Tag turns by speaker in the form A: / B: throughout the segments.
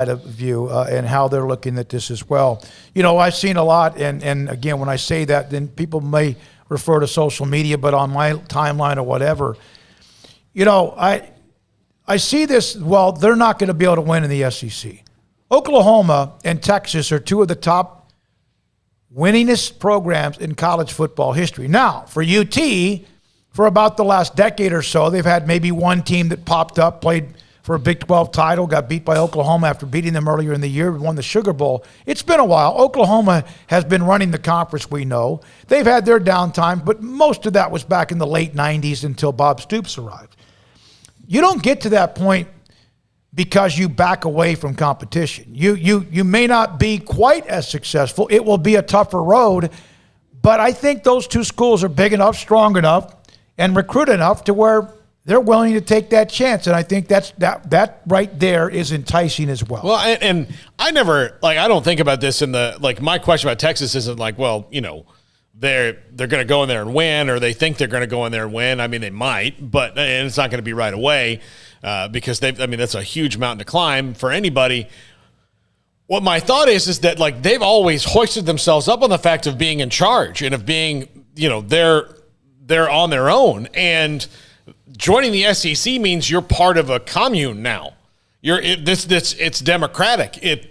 A: of view and how they're looking at this as well. I've seen a lot, and again, when I say that, then people may refer to social media, but on my timeline or whatever, I see this. Well, they're not going to be able to win in the SEC. Oklahoma and Texas are two of the top winningest programs in college football history. Now, for UT, for about the last decade or so, they've had maybe one team that popped up, played for a Big 12 title, got beat by Oklahoma after beating them earlier in the year, won the Sugar Bowl. It's been a while. Oklahoma has been running the conference, we know. They've had their downtime, but most of that was back in the late 90s until Bob Stoops arrived. You don't get to that point because you back away from competition. You may not be quite as successful. It will be a tougher road, but I think those two schools are big enough, strong enough, and recruit enough to where they're willing to take that chance, and I think that right there is enticing as well.
B: Well, and I never I don't think about this in the my question about Texas isn't they're going to go in there and win, or they think they're going to go in there and win. I mean, they might, but it's not going to be right away because that's a huge mountain to climb for anybody. What my thought is that they've always hoisted themselves up on the fact of being in charge and of being they're on their own, and joining the SEC means you're part of a commune now. It's democratic.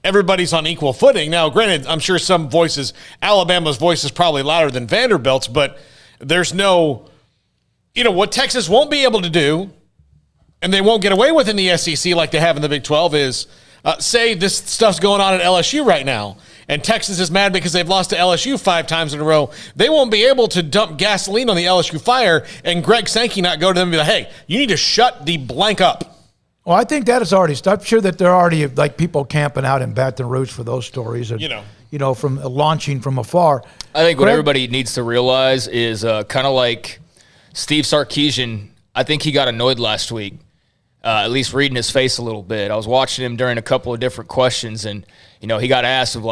B: Everybody's on equal footing. Now, granted, I'm sure some voices, Alabama's voice is probably louder than Vanderbilt's, but there's no, what Texas won't be able to do, and they won't get away with in the SEC like they have in the Big 12 is, say this stuff's going on at LSU right now, and Texas is mad because they've lost to LSU 5 times in a row. They won't be able to dump gasoline on the LSU fire and Greg Sankey not go to them and be like, hey, you need to shut the blank up.
A: Well, I think that is already – I'm sure that there are already people camping out in Baton Rouge for those stories, and, from launching from afar.
C: I think what everybody needs to realize is kind of like Steve Sarkisian. I think he got annoyed last week, at least reading his face a little bit. I was watching him during a couple of different questions, and he got asked of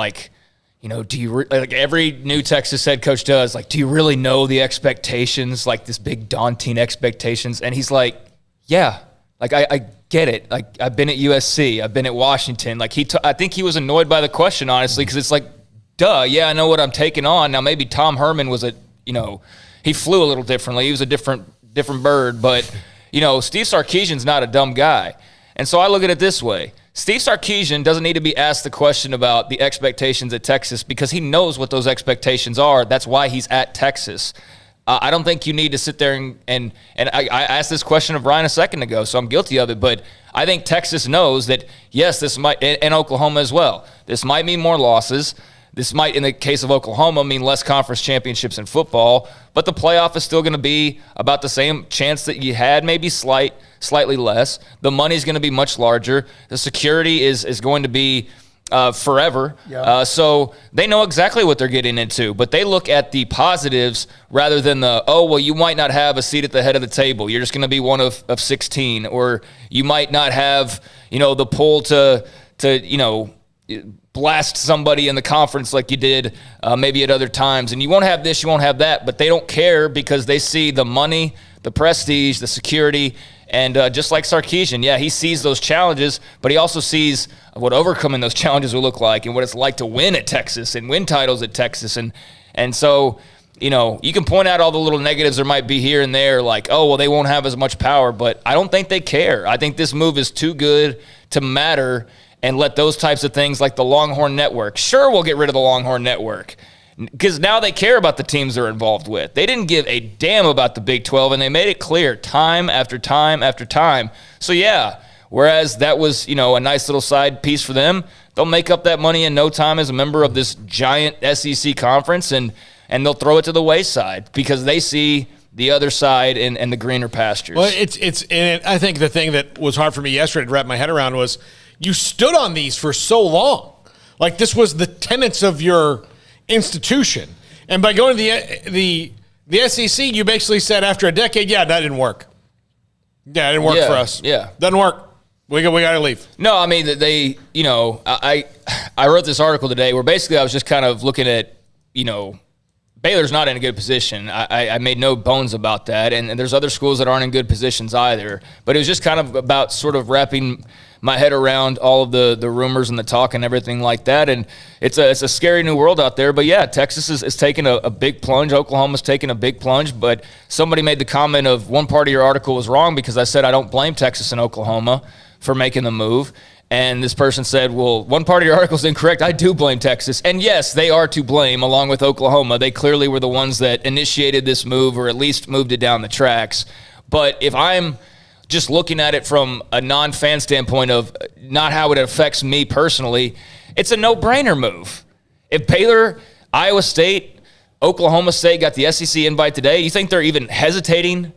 C: do you every new Texas head coach does, do you really know the expectations, this big daunting expectations? And he's like, yeah, I get it. I've been at USC, I've been at Washington. I think he was annoyed by the question, honestly, because it's duh, yeah, I know what I'm taking on. Now maybe Tom Herman was he flew a little differently. He was a different bird, but Steve Sarkisian's not a dumb guy. And so I look at it this way. Steve Sarkisian doesn't need to be asked the question about the expectations at Texas because he knows what those expectations are. That's why he's at Texas. I don't think you need to sit there and I asked this question of Ryan a second ago, so I'm guilty of it, but I think Texas knows that, yes, this might, and Oklahoma as well, this might mean more losses. This might, in the case of Oklahoma, mean less conference championships in football, but the playoff is still going to be about the same chance that you had, maybe slightly less. The money's going to be much larger. The security is going to be forever. Yeah. So they know exactly what they're getting into, but they look at the positives rather than you might not have a seat at the head of the table. You're just going to be one of 16, or you might not have, the pull to blast somebody in the conference like you did maybe at other times. And you won't have this, you won't have that, but they don't care because they see the money, the prestige, the security, and just like Sarkisian, yeah, he sees those challenges, but he also sees what overcoming those challenges will look like and what it's like to win at Texas and win titles at Texas. And so, you can point out all the little negatives there might be here and there, they won't have as much power, but I don't think they care. I think this move is too good to matter and let those types of things like the Longhorn Network. Sure, we'll get rid of the Longhorn Network because now they care about the teams they're involved with. They didn't give a damn about the Big 12, and they made it clear time after time after time. So, yeah, whereas that was, a nice little side piece for them, they'll make up that money in no time as a member of this giant SEC conference, and they'll throw it to the wayside because they see the other side and the greener pastures.
B: Well, and I think the thing that was hard for me yesterday to wrap my head around was you stood on these for so long. This was the tenets of your institution. And by going to the SEC, you basically said after a decade, yeah, that didn't work. Yeah, it didn't work for us.
C: Yeah.
B: Doesn't work. We got to leave.
C: No, I mean, they, I wrote this article today where basically I was just kind of looking at, Baylor's not in a good position. I made no bones about that. And there's other schools that aren't in good positions either. But it was just kind of about sort of wrapping my head around all of the rumors and the talk and everything like that. And it's a scary new world out there. But yeah, Texas is taking a big plunge. Oklahoma's taking a big plunge. But somebody made the comment of one part of your article was wrong because I said I don't blame Texas and Oklahoma for making the move. And this person said, well, one part of your article is incorrect. I do blame Texas. And yes, they are to blame along with Oklahoma. They clearly were the ones that initiated this move or at least moved it down the tracks. But if I'm just looking at it from a non-fan standpoint of not how it affects me personally, it's a no-brainer move. If Baylor, Iowa State, Oklahoma State got the SEC invite today, you think they're even hesitating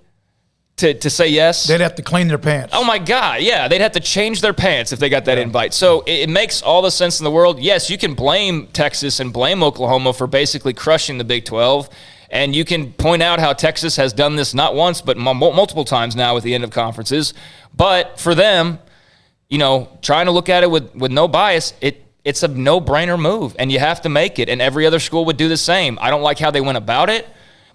C: to say yes?
A: They'd have to clean their pants.
C: Oh, my God, yeah. They'd have to change their pants if they got that invite. So it makes all the sense in the world. Yes, you can blame Texas and blame Oklahoma for basically crushing the Big 12, and you can point out how Texas has done this not once but multiple times now with the end of conferences. But for them, trying to look at it with no bias, it's a no-brainer move, and you have to make it, and every other school would do the same. I don't like how they went about it,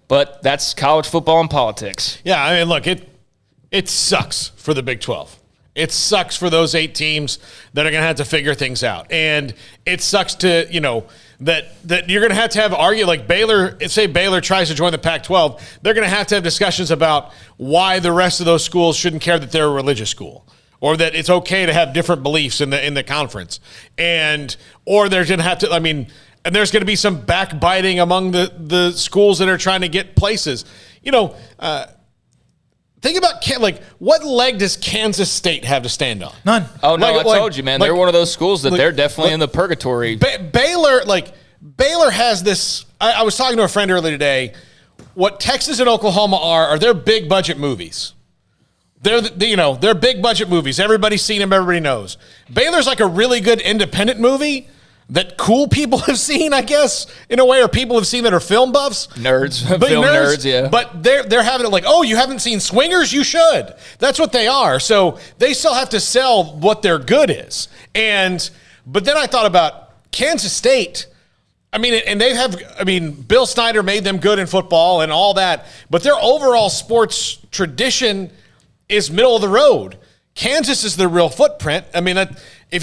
C: but that's college football and politics.
B: Yeah, I mean, look, it sucks for the Big 12. It sucks for those 8 teams that are going to have to figure things out. And it sucks to, that you're going to have argue, like Baylor, say Baylor tries to join the Pac-12, they're going to have discussions about why the rest of those schools shouldn't care that they're a religious school, or that it's okay to have different beliefs in the conference. Or they're going to have to, and there's going to be some backbiting among the schools that are trying to get places. Think about, what leg does Kansas State have to stand on?
A: None.
C: Oh, no, I told you, man. They're one of those schools that they're definitely in the purgatory.
B: Baylor has this. I was talking to a friend earlier today. What Texas and Oklahoma are their big budget movies. They're big budget movies. Everybody's seen them. Everybody knows. Baylor's like a really good independent movie that cool people have seen, I guess, in a way, or people have seen that are film buffs.
C: Nerds, film nerds, yeah.
B: But they're having it like, oh, you haven't seen Swingers? You should. That's what they are. So they still have to sell what their good is. But then I thought about Kansas State. Bill Snyder made them good in football and all that, but their overall sports tradition is middle of the road. Kansas is the real footprint. If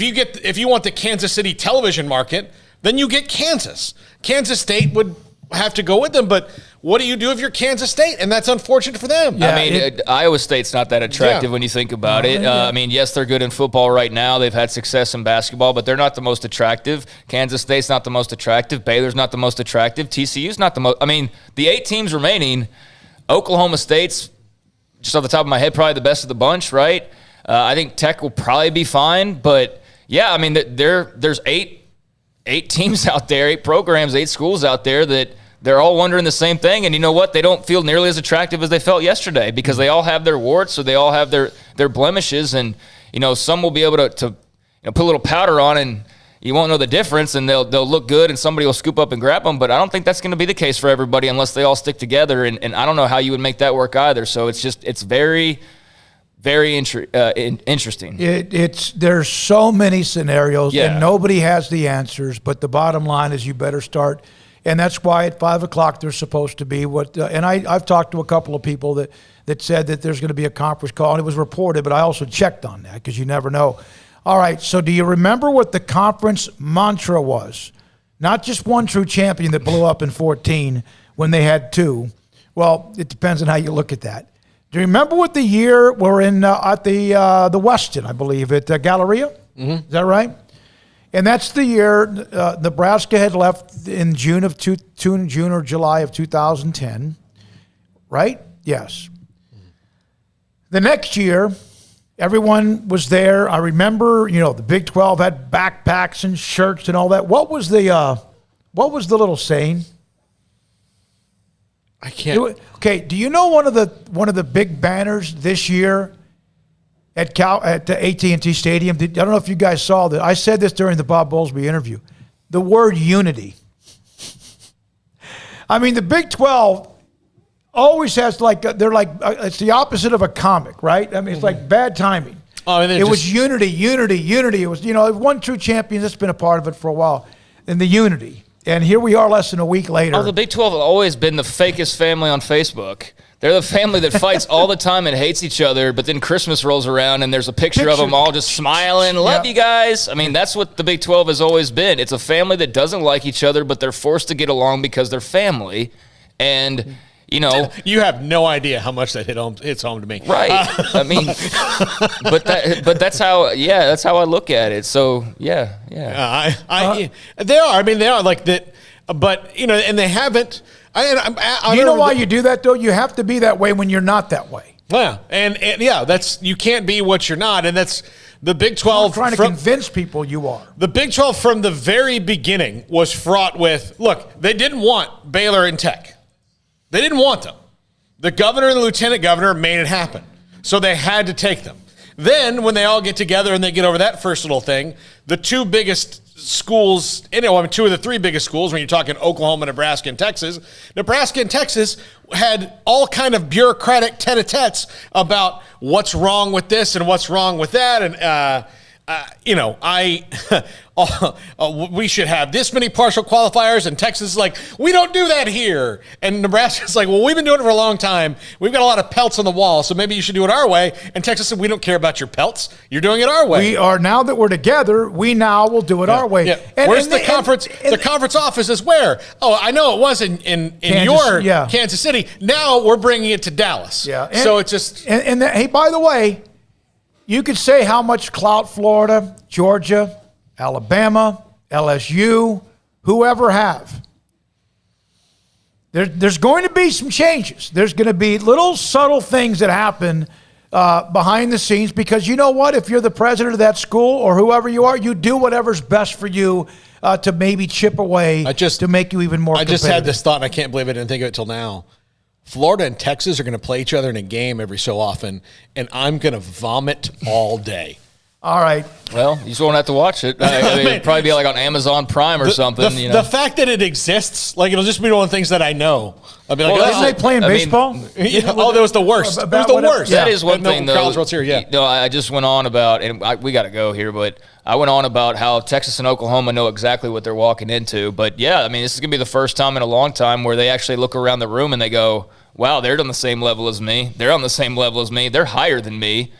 B: you want the Kansas City television market, then you get Kansas. Kansas State would have to go with them, but what do you do if you're Kansas State? And that's unfortunate for them.
C: Yeah, Iowa State's not that attractive when you think about it. Yes, they're good in football right now. They've had success in basketball, but they're not the most attractive. Kansas State's not the most attractive. Baylor's not the most attractive. TCU's not the most. The 8 teams remaining, Oklahoma State's, just off the top of my head, probably the best of the bunch, right? I think Tech will probably be fine, but yeah, there's 8 teams out there, 8 programs, 8 schools out there that they're all wondering the same thing. And you know what? They don't feel nearly as attractive as they felt yesterday because they all have their warts, or they all have their blemishes, and some will be able to put a little powder on, and you won't know the difference, and they'll look good, and somebody will scoop up and grab them. But I don't think that's going to be the case for everybody unless they all stick together, and I don't know how you would make that work either. So it's very, very interesting.
A: There's so many scenarios, and nobody has the answers. But the bottom line is, you better start, and that's why at 5 o'clock they're supposed to be. And I've talked to a couple of people that said that there's going to be a conference call, and it was reported, but I also checked on that because you never know. All right, so do you remember what the conference mantra was? Not just one true champion that blew up in 14 when they had 2. Well, it depends on how you look at that. Do you remember what the year we're in at the Weston, I believe, at Galleria? Mm-hmm. Is that right? And that's the year Nebraska had left in June or July of 2010, right? Yes. The next year, everyone was there. I remember, the Big 12 had backpacks and shirts and all that. What was the little saying?
B: I can't.
A: Okay, do you know one of the big banners this year at the AT&T Stadium? I don't know if you guys saw that. I said this during the Bob Bowlesby interview. The word unity. The Big 12 always has it's the opposite of a comic, right? It's like bad timing. It was unity. It was, one true champion that's been a part of it for a while, and the unity. And here we are less than a week later.
C: The Big 12 has always been the fakest family on Facebook. They're the family that fights all the time and hates each other, but then Christmas rolls around and there's a picture of them all just smiling. Love you guys. I mean, that's what the Big 12 has always been. It's a family that doesn't like each other, but they're forced to get along because they're family. And, you know.
B: You have no idea how much that hits home to me.
C: Right. I mean, but that's how I look at it. So, yeah.
B: They are. I mean, they are like that. But, you know, and they haven't.
A: You know why you do that, though? You have to be that way when you're not that way.
B: Yeah, and that's, you can't be what you're not, and that's the Big 12.
A: I'm trying to convince people you are.
B: The Big 12 from the very beginning was fraught with, look, they didn't want Baylor and Tech. They didn't want them. The governor and the lieutenant governor made it happen, so they had to take them. Then when they all get together and they get over that first little thing, the two biggest schools, two of the three biggest schools, when you're talking Oklahoma, Nebraska, and Texas had all kind of bureaucratic tete-a-tetes about what's wrong with this and what's wrong with that. And, we should have this many partial qualifiers, and Texas is like, we don't do that here. And Nebraska's like, well, we've been doing it for a long time. We've got a lot of pelts on the wall, so maybe you should do it our way. And Texas said, we don't care about your pelts. You're doing it our way.
A: We are, now that we're together, we now will do it our way.
B: Yeah. Where's the conference? The conference office is where? Oh, I know it was in Kansas City. Now we're bringing it to Dallas.
A: Yeah.
B: So it's just.
A: Hey, by the way, you could say how much clout Florida, Georgia, Alabama, LSU, whoever have. There's going to be some changes. There's going to be little subtle things that happen behind the scenes, because you know what? If you're the president of that school or whoever you are, you do whatever's best for you to maybe chip away to make you even more competitive.
B: I just had this thought, and I can't believe I didn't think of it till now. Florida and Texas are going to play each other in a game every so often, and I'm going to vomit all day.
A: All right.
C: Well, you just won't have to watch it. I mean, it'd probably be like on Amazon Prime or something.
B: The fact that it exists, like, it'll just be one of the things that I know. I'll be like,
A: didn't they play in baseball?
B: That was the worst. It was the worst.
C: That is one thing, though.
B: College World Series, yeah.
C: No, I just went on about, and we got to go here, but I went on about how Texas and Oklahoma know exactly what they're walking into. But, yeah, I mean, this is going to be the first time in a long time where they actually look around the room and they go, wow, they're on the same level as me. They're on the same level as me. They're higher than me.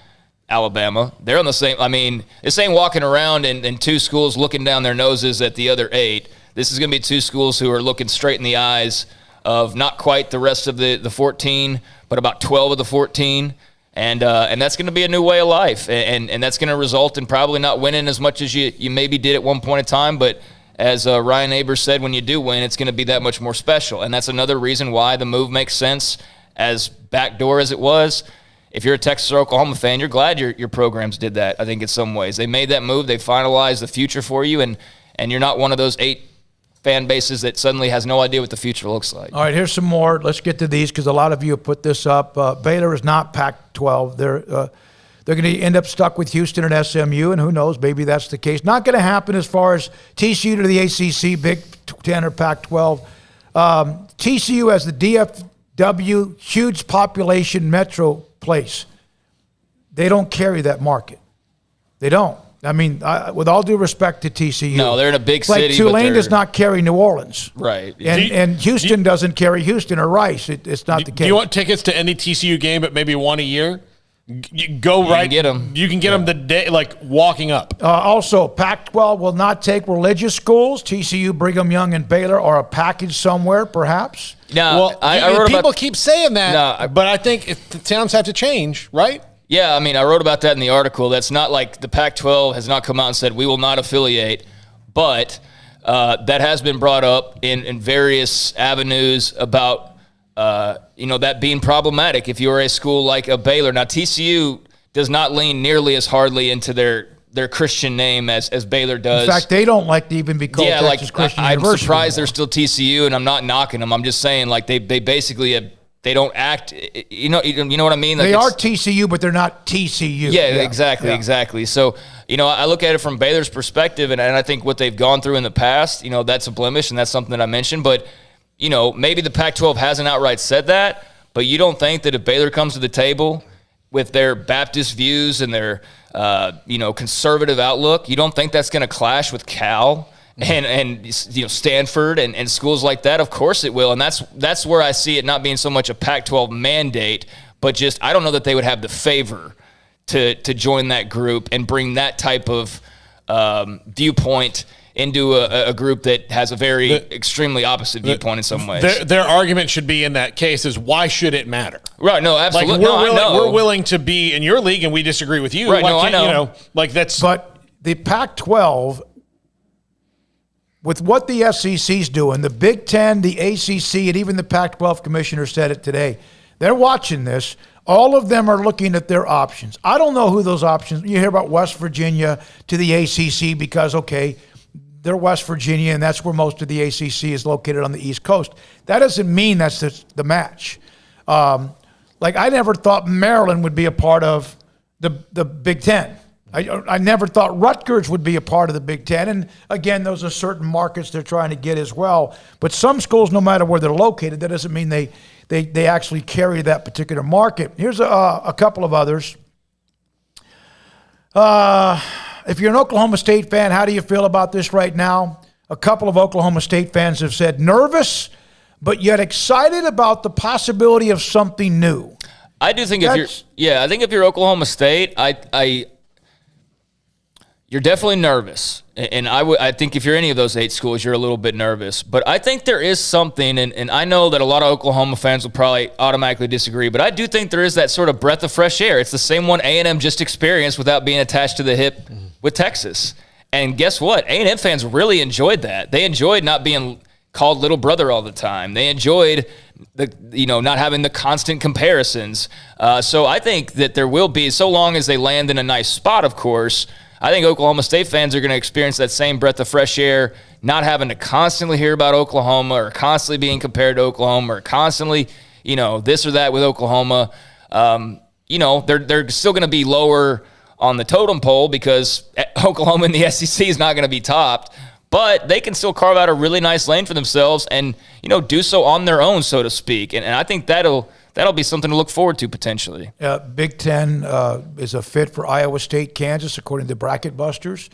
C: Alabama. They're on the same. I mean, this ain't walking around and two schools looking down their noses at the other 8. This is going to be two schools who are looking straight in the eyes of not quite the rest of the 14, but about 12 of the 14. And that's going to be a new way of life. And that's going to result in probably not winning as much as you maybe did at one point in time. But as Ryan Abers said, when you do win, it's going to be that much more special. And that's another reason why the move makes sense, as backdoor as it was. If you're a Texas or Oklahoma fan, you're glad your programs did that, I think, in some ways. They made that move. They finalized the future for you, and you're not one of those 8 fan bases that suddenly has no idea what the future looks like.
A: All right, here's some more. Let's get to these because a lot of you have put this up. Baylor is not Pac-12. They're going to end up stuck with Houston and SMU, and who knows, maybe that's the case. Not going to happen as far as TCU to the ACC, Big 10 or Pac-12. TCU has the DFW, huge population metro place. They don't carry that market. They don't. I mean, with all due respect to TCU.
C: No, they're in a big city.
A: Like Tulane does not carry New Orleans.
C: Right.
A: And Houston doesn't carry Houston or Rice. It's not the case.
B: Do you want tickets to any TCU game, but maybe one a year? You can get them. You can get them the day, like walking up.
A: Also, Pac-12 will not take religious schools. TCU, Brigham Young, and Baylor are a package somewhere, perhaps.
C: No,
B: well, people keep saying that, but I think the towns have to change, right?
C: Yeah, I mean, I wrote about that in the article. That's not like the Pac-12 has not come out and said we will not affiliate, but that has been brought up in various avenues about that being problematic if you're a school like a Baylor. Now, TCU does not lean nearly as hardly into their Christian name as Baylor does.
A: In fact, they don't like to even be called Texas Christian University.
C: I'm surprised they're still TCU, and I'm not knocking them. I'm just saying, like, they basically they don't act. You know what I mean? Like,
A: they are TCU, but they're not TCU.
C: Yeah, exactly. So, I look at it from Baylor's perspective, and I think what they've gone through in the past, that's a blemish, and that's something that I mentioned. But maybe the Pac-12 hasn't outright said that, but you don't think that if Baylor comes to the table with their Baptist views and their conservative outlook, you don't think that's going to clash with Cal and Stanford and schools like that. Of course it will, and that's where I see it not being so much a Pac-12 mandate, but just I don't know that they would have the favor to join that group and bring that type of viewpoint into a group that has a very extremely opposite viewpoint in some ways.
B: Their argument should be in that case is why should it matter?
C: Right? No, absolutely.
B: We're willing to be in your league, and we disagree with you.
C: Right? No, I know.
B: That's.
A: But the Pac-12, with what the SEC's doing, the Big Ten, the ACC, and even the Pac-12 commissioner said it today. They're watching this. All of them are looking at their options. I don't know who those options. You hear about West Virginia to the ACC because, okay, they're West Virginia, and that's where most of the ACC is located on the East Coast. That doesn't mean that's the match. I never thought Maryland would be a part of the Big Ten. I never thought Rutgers would be a part of the Big Ten. And, again, those are certain markets they're trying to get as well. But some schools, no matter where they're located, that doesn't mean they actually carry that particular market. Here's a couple of others. If you're an Oklahoma State fan, how do you feel about this right now? A couple of Oklahoma State fans have said nervous, but yet excited about the possibility of something new.
C: I do think I think if you're Oklahoma State, you're definitely nervous. And I think if you're any of those 8 schools, you're a little bit nervous. But I think there is something, and I know that a lot of Oklahoma fans will probably automatically disagree, but I do think there is that sort of breath of fresh air. It's the same one A&M just experienced without being attached to the hip with Texas. And guess what? A&M fans really enjoyed that. They enjoyed not being called little brother all the time. They enjoyed not having the constant comparisons. So I think that there will be, so long as they land in a nice spot, of course, I think Oklahoma State fans are going to experience that same breath of fresh air, not having to constantly hear about Oklahoma or constantly being compared to Oklahoma or constantly, this or that with Oklahoma. They're still going to be lower on the totem pole because Oklahoma in the SEC is not going to be topped, but they can still carve out a really nice lane for themselves and, do so on their own, so to speak. And I think that'll be something to look forward to potentially.
A: Big Ten is a fit for Iowa State, Kansas, according to Bracket Busters.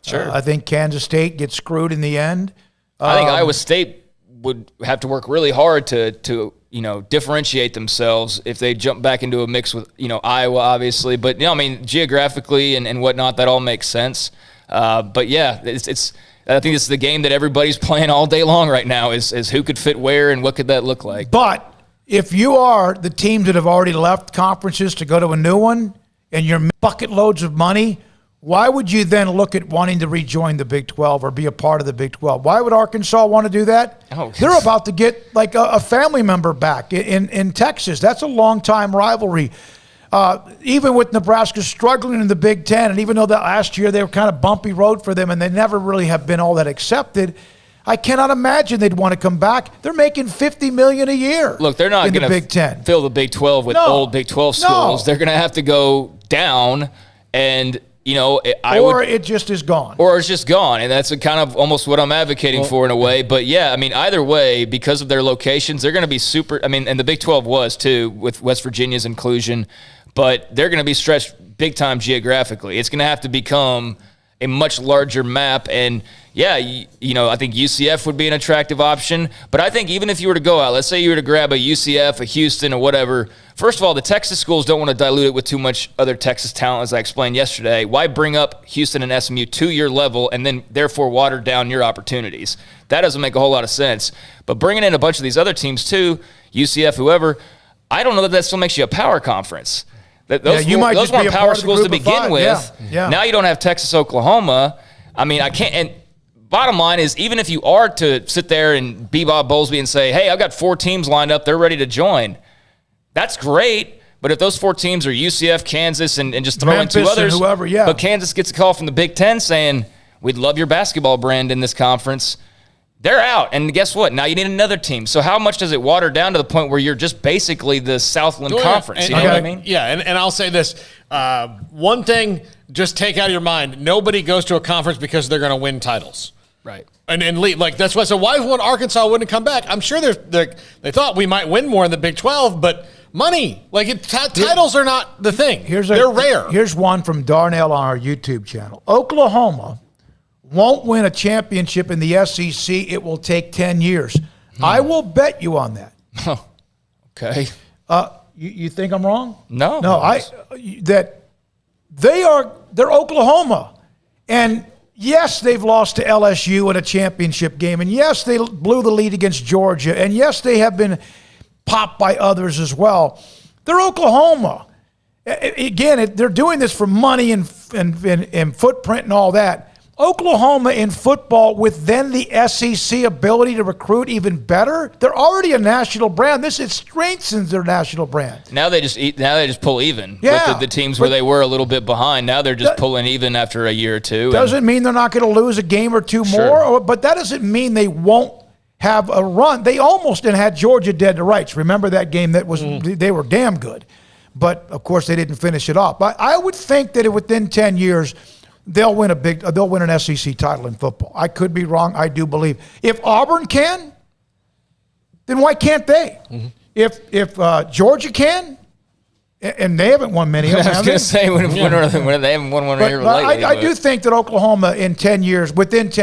C: Sure.
A: I think Kansas State gets screwed in the end.
C: I think Iowa State would have to work really hard to differentiate themselves if they jump back into a mix with, Iowa, obviously. But, geographically and whatnot, that all makes sense. But, yeah, I think it's the game that everybody's playing all day long right now is who could fit where and what could that look like.
A: But if you are the teams that have already left conferences to go to a new one and you're bucket loads of money, why would you then look at wanting to rejoin the Big 12 or be a part of the Big 12? Why would Arkansas want to do that?
C: Oh.
A: They're about to get like a family member back in Texas. That's a long-time rivalry. Even with Nebraska struggling in the Big Ten, and even though that last year they were kind of bumpy road for them and they never really have been all that accepted, I cannot imagine they'd want to come back. They're making $50 million a year.
C: Look, they're not going to fill the Big 12 with old Big 12 schools. No. They're going to have to go down, and
A: it just is gone.
C: Or it's just gone, and that's kind of almost what I'm advocating for in a way. But yeah, either way, because of their locations, they're going to be super. And the Big 12 was too with West Virginia's inclusion, but they're going to be stretched big time geographically. It's going to have to become a much larger map. And yeah, I think UCF would be an attractive option. But I think even if you were to go out, let's say you were to grab a UCF, a Houston, or whatever, first of all, the Texas schools don't want to dilute it with too much other Texas talent, as I explained yesterday. Why bring up Houston and SMU to your level and then therefore water down your opportunities? That doesn't make a whole lot of sense. But bringing in a bunch of these other teams too, UCF, whoever, I don't know that still makes you a power conference. Those weren't power schools to begin with. Yeah. Now you don't have Texas, Oklahoma. I can't. And bottom line is, even if you are to sit there and be Bob Bowlesby and say, hey, I've got 4 teams lined up, they're ready to join, that's great. But if those 4 teams are UCF, Kansas, and just throw
A: Memphis
C: in 2 others,
A: whoever,
C: but Kansas gets a call from the Big Ten saying, we'd love your basketball brand in this conference, they're out. And guess what? Now you need another team. So how much does it water down to the point where you're just basically the Southland Conference? You know what I mean?
B: Yeah, and I'll say this. One thing, just take out of your mind, nobody goes to a conference because they're going to win titles.
C: Right.
B: And that's why I said, why would Arkansas wouldn't come back? I'm sure they thought we might win more in the Big 12, but money, titles are not the thing. They're rare.
A: Here's one from Darnell on our YouTube channel. Oklahoma won't win a championship in the SEC. It will take 10 years. I will bet you on that.
C: Okay.
A: You think I'm wrong?
C: No.
A: They're Oklahoma. And yes, they've lost to LSU in a championship game. And yes, they blew the lead against Georgia. And yes, they have been popped by others as well. They're Oklahoma. Again, they're doing this for money and footprint and all that. Oklahoma in football, with then the SEC ability to recruit even better, they're already a national brand. It strengthens their national brand.
C: Now they just pull even
A: Yeah,
C: with the teams where they were a little bit behind. Now they're just pulling even after a year or two.
A: Doesn't mean they're not going to lose a game or two more, but that doesn't mean they won't have a run. They almost had Georgia dead to rights. Remember that game? They were damn good, but of course they didn't finish it off. But I would think that within 10 years. They'll win an SEC title in football. I could be wrong. I do believe. If Auburn can, then why can't they? Mm-hmm. If Georgia can, and they haven't won many of them.
C: I was going to say, when they haven't won one here lately.
A: I do think that Oklahoma within 10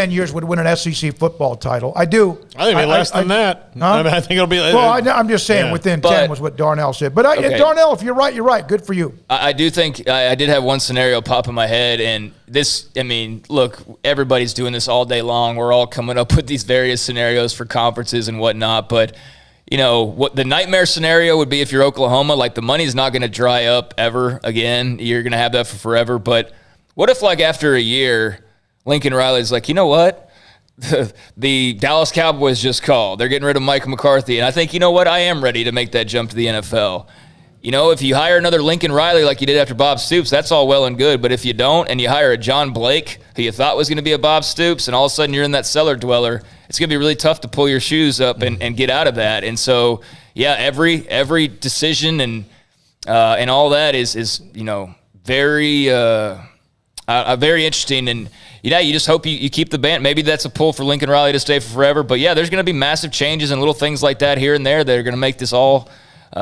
A: years, would win an SEC football title. I do.
B: I think it'll be less than that.
A: Huh?
B: I mean, I think it'll be.
A: Well, I'm just saying within 10 was what Darnell said. But Darnell, if you're right, you're right. Good for you.
C: I do think I did have one scenario pop in my head, and this, I mean, look, everybody's doing this all day long. We're all coming up with these various scenarios for conferences and whatnot, but you know, what the nightmare scenario would be if you're Oklahoma, like the money's not going to dry up ever again. You're going to have that for forever. But what if, like, after a year, Lincoln Riley's like, you know what? The Dallas Cowboys just called. They're getting rid of Mike McCarthy. And I think, you know what? I am ready to make that jump to the NFL. You know, if you hire another Lincoln Riley like you did after Bob Stoops, that's all well and good. But if you don't, and you hire a John Blake, who you thought was going to be a Bob Stoops, and all of a sudden you're in that cellar dweller, it's going to be really tough to pull your shoes up and get out of that. And so, yeah, every decision and all that is you know, very very interesting. And yeah, you just hope you keep the band. Maybe that's a pull for Lincoln Riley to stay for forever. But yeah, there's going to be massive changes and little things like that here and there that are going to make this all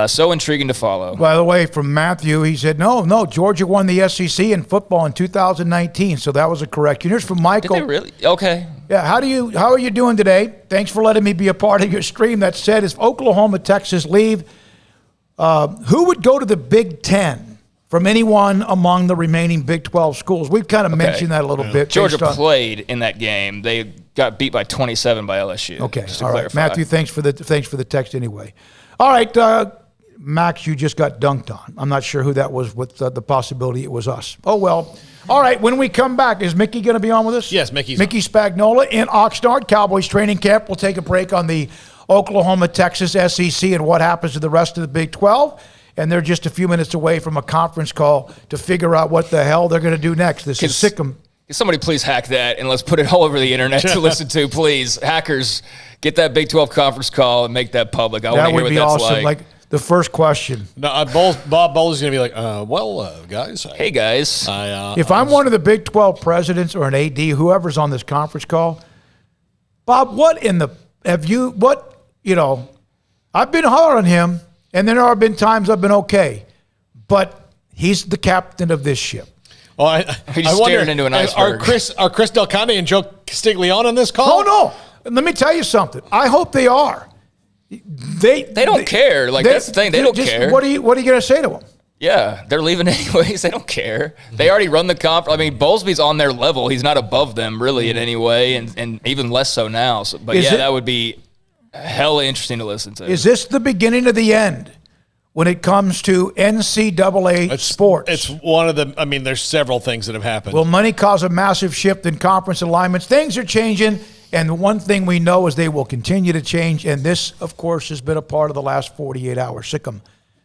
C: so intriguing to follow.
A: By the way, from Matthew, he said, no, Georgia won the SEC in football in 2019, so that was a correction. Here's from Michael.
C: Did they really? Okay.
A: Yeah, how are you doing today? Thanks for letting me be a part of your stream. That said, if Oklahoma, Texas leave, who would go to the Big Ten from anyone among the remaining Big 12 schools? We've kind of mentioned that a little bit.
C: Georgia played in that game. They got beat by 27 by LSU.
A: Okay, all right. Matthew, thanks for the text anyway. All right, Max, you just got dunked on. I'm not sure who that was with the possibility it was us. Oh, well. All right, when we come back, is Mickey going to be on with us?
B: Yes, Mickey
A: Spagnola in Oxnard, Cowboys training camp. We'll take a break on the Oklahoma, Texas SEC and what happens to the rest of the Big 12. And they're just a few minutes away from a conference call to figure out what the hell they're going to do next. This is SicEm.
C: Can somebody please hack that and let's put it all over the internet to listen to, please. Hackers, get that Big 12 conference call and make that public. I want to hear what that's
A: awesome. Like the first question.
B: No, Bob Bowles is going to be like, guys.
C: Hey, guys.
A: If I'm one of the Big 12 presidents or an AD, whoever's on this conference call, Bob, I've been hard on him, and there have been times I've been okay, but he's the captain of this ship.
B: Well, I wonder,
C: into an iceberg.
B: Are Chris Del Conte and Joe Castiglione on this call?
A: Oh, no. Let me tell you something. I hope they are. They
C: don't care. Like, that's the thing. They don't care.
A: What are you going to say to them?
C: Yeah, they're leaving anyways. They don't care. They already run the conference. I mean, Bowlesby's on their level. He's not above them really in any way, and even less so now. So, but that would be hella interesting to listen to.
A: Is this the beginning of the end when it comes to NCAA sports?
B: It's one of the, I mean, there's several things that have happened.
A: Will money cause a massive shift in conference alignments? Things are changing, and the one thing we know is they will continue to change, and this, of course, has been a part of the last 48 hours. SicEm